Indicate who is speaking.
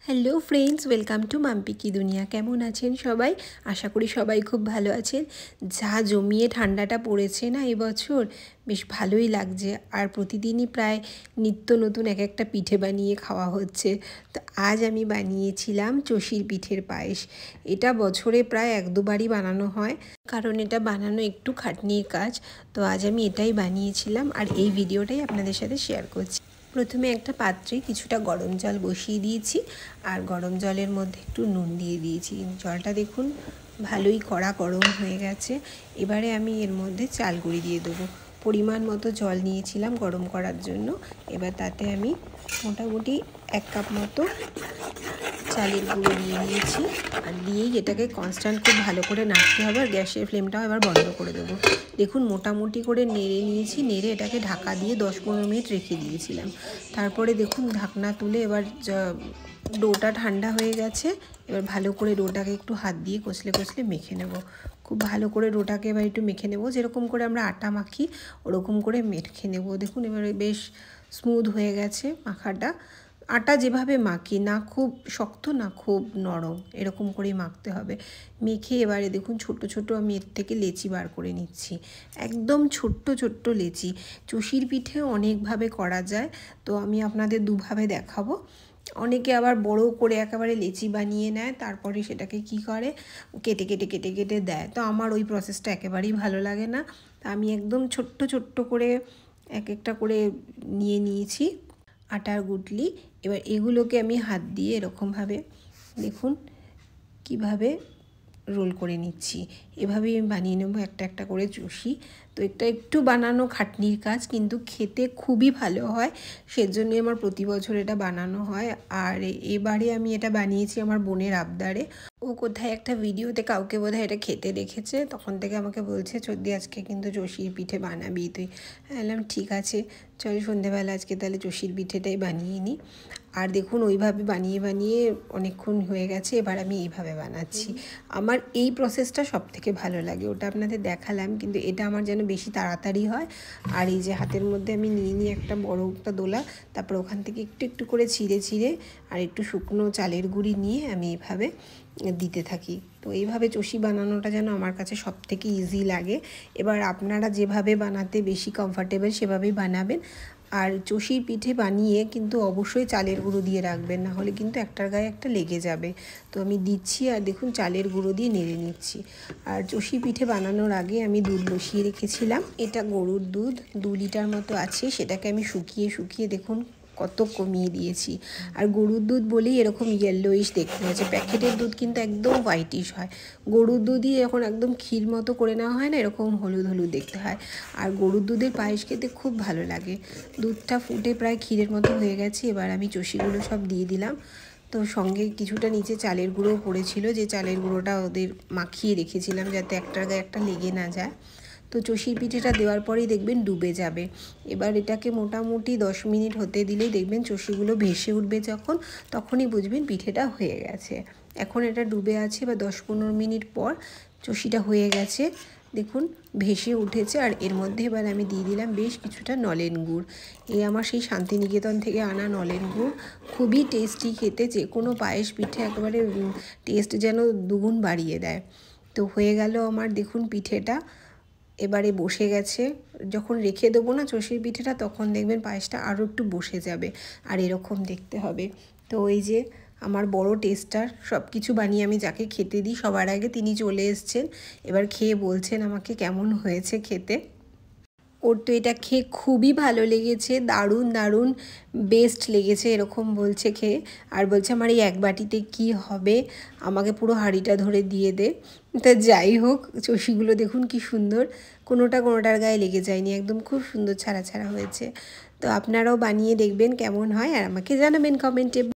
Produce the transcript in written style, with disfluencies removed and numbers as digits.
Speaker 1: Hello friends, welcome to Mampi কি দুনিয়া। কেমন আছেন সবাই? আশা করি সবাই খুব ভালো আছেন। যা জমিয়ে ঠান্ডাটা পড়েছে না এবছর, বেশ ভালোই লাগছে। আর প্রতিদিনই প্রায় নিত্য নতুন এক একটা পিঠে বানিয়ে খাওয়া হচ্ছে। তো আজ আমি বানিয়েছিলাম চষির পিঠের পায়েস। এটা বছরে প্রায় এক দুবারই বানানো হয়, কারণ এটা বানানো একটু খাটনির কাজ। তো আজ আমি এটাই বানিয়েছিলাম আর এই ভিডিওটাই আপনাদের সাথে শেয়ার করছি। প্রথমে একটা পাত্রে কিছুটা গরম জল বসিয়ে দিয়েছি, আর গরম জলের মধ্যে একটু নুন দিয়ে দিয়েছি। জলটা দেখুন ভালোই কড়া গরম হয়ে গেছে। এবারে আমি এর মধ্যে চাল গুঁড়ি দিয়ে দেবো। পরিমাণ মতো জল নিয়েছিলাম গরম করার জন্য। এবার তাতে আমি মোটামুটি 1 কাপ মতো চালের গুঁড়ো দিয়ে দিয়েছি, আর দিয়েই এটাকে কনস্ট্যান্ট খুব ভালো করে নাড়তে হবে। আর গ্যাসের ফ্লেমটাও এবার বন্ধ করে দেবো। দেখুন মোটামুটি করে নেড়ে নিয়েছি, নেড়ে এটাকে ঢাকা দিয়ে 10-15 মিনিট রেখে দিয়েছিলাম। তারপরে দেখুন ঢাকনা তুলে এবার ডোটা ঠান্ডা হয়ে গেছে। এবার ভালো করে ডোটাকে একটু হাত দিয়ে কষলে কষলে মেখে নেব। খুব ভালো করে ডোটাকে এবার একটু মেখে নেব, যেরকম করে আমরা আটা মাখি ওরকম করে মেখে নেব। দেখুন এবারে বেশ স্মুথ হয়ে গেছে মাখাটা। আটা যেভাবে মাখি, না খুব শক্ত না খুব নরম, এরকম করেই মাখতে হবে। মেখে এবারে দেখুন ছোট ছোট আমি এর থেকে লেচি বার করে নিচ্ছি। একদম ছোট্ট ছোট্ট লেচি। চষির পিঠে অনেকভাবে করা যায়, তো আমি আপনাদের দুভাবে দেখাবো। অনেকে আবার বড় করে একেবারে লেচি বানিয়ে নেয়, তারপরে সেটাকে কি করে কেটে কেটে কেটে কেটে দেয়। তো আমার ওই প্রসেসটা একেবারেই ভালো লাগে না। আমি একদম ছোট্ট ছোট্ট করে এক একটা করে নিয়ে নিয়েছি আটার গুটলি। এবার এগুলোকে আমি হাত দিয়ে এরকমভাবে দেখুন কিভাবে রোল করে নিচ্ছি। এভাবেই আমি বানিয়ে নেব একটা একটা করে চষি। তো এটা একটু বানানো খাটনির কাজ, কিন্তু খেতে খুবই ভালো হয়। সেজন্যই আমার প্রতি বছর এটা বানানো হয়। আর এবারে আমি এটা বানিয়েছি আমার বোনের আবদারে। ও কোথায় একটা ভিডিওতে কাউকে বোধহয় এটা খেতে দেখেছে, তখন থেকে আমাকে বলছে চোদ্দি আজকে কিন্তু চষির পিঠে বানাবি তুই। বললাম ঠিক আছে, চল সন্ধেবেলা আজকে তাহলে চষির পিঠেটাই বানিয়ে নিই। আর দেখুন ওইভাবে বানিয়ে বানিয়ে অনেকক্ষণ হয়ে গেছে। এবার আমি এইভাবে বানাচ্ছি। আমার এই প্রসেসটা সবথেকে ভালো লাগে, ওটা আপনাদের দেখালাম, কিন্তু এটা আমার যেন বেশি তাড়াতাড়ি হয়। আর এই যে হাতের মধ্যে আমি নিয়ে নিই একটা বড় একটা দোলা, তারপর ওখান থেকে একটু একটু করে ছিঁড়ে ছিঁড়ে আর একটু শুকনো চালের গুঁড়ি নিয়ে আমি এইভাবে দিতে থাকি। তো এইভাবে চষি বানানোটা যেন আমার কাছে সবথেকে ইজি লাগে। এবার আপনারা যেভাবে বানাতে বেশি কমফর্টেবল সেভাবেই বানাবেন। আর চষির পিঠে বানিয়ে কিন্তু অবশ্যই চালের গুঁড়ো দিয়ে রাখবেন, না হলে কিন্তু একটার গায়ে একটা লেগে যাবে। তো আমি দিচ্ছি আর দেখুন চালের গুঁড়ো দিয়ে নেড়ে নিচ্ছি। আর চষি পিঠে বানানোর আগে আমি দুধ বসিয়ে রেখেছিলাম। এটা গরুর দুধ 2 লিটার মতো আছে, সেটাকে আমি শুকিয়ে শুকিয়ে দেখুন কত কমিয়ে দিয়েছি। আর গরুর দুধ বলেই এরকম ইয়েলোইশ দেখতে হয়েছে। প্যাকেটের দুধ কিন্তু একদম হোয়াইটিশ হয়। গরুর দুধই এখন একদম ক্ষীর মতো করে নেওয়া হয় না, এরকম হলুদ হলুদ দেখতে হয়। আর গরুর দুধের পায়েস খেতে খুব ভালো লাগে। দুধটা ফুটে প্রায় ক্ষীরের মতো হয়ে গেছে। এবার আমি চষিগুলো সব দিয়ে দিলাম। তো সঙ্গে কিছুটা নিচে চালের গুঁড়োও পড়েছিল, যে চালের গুঁড়োটা ওদের মাখিয়ে রেখেছিলাম যাতে একটার গায়ে একটা লেগে না যায়। তো চষির পিঠেটা দেওয়ার পরেই দেখবেন ডুবে যাবে। এবার এটাকে মোটামুটি 10 মিনিট হতে দিলেই দেখবেন চষিগুলো ভেসে উঠবে যখন, তখনই বুঝবেন পিঠেটা হয়ে গেছে। এখন এটা ডুবে আছে বা 10-15 মিনিট পর চষিটা হয়ে গেছে। দেখুন ভেসে উঠেছে। আর এর মধ্যে এবার আমি দিয়ে দিলাম বেশ কিছুটা নলেন গুড়। এই আমার সেই শান্তিনিকেতন থেকে আনা নলেন গুড়। খুবই টেস্টি খেতে, যে কোনো পায়েস পিঠে একেবারে টেস্ট যেন দুগুণ বাড়িয়ে দেয়। তো হয়ে গেল আমার দেখুন পিঠেটা। এবারে বসে গেছে। যখন রেখে দেবো না চষির পিঠেটা, তখন দেখবেন পায়েসটা আরও একটু বসে যাবে। আর এরকম দেখতে হবে। তো ওই যে আমার বড় টেস্টার, সব কিছু বানিয়ে আমি যাকে খেতে দিই সবার আগে তিনি চলে এসছেন। এবার খেয়ে বলছেন আমাকে কেমন হয়েছে খেতে। ওর তো এটা খেয়ে খুবই ভালো লেগেছে, দারুণ দারুণ বেস্ট লেগেছে এরকম বলছে খেয়ে। আর বলছে আমার এই এক বাটিতে কি হবে, আমাকে পুরো হাঁড়িটা ধরে দিয়ে দে। তা যাই হোক, চষিগুলো দেখুন কি সুন্দর, কোনোটার গায়ে লেগে যায়নি, একদম খুব সুন্দর ছাড়া ছাড়া হয়েছে। তো আপনারাও বানিয়ে দেখবেন কেমন হয় আর আমাকে জানাবেন কমেন্টে।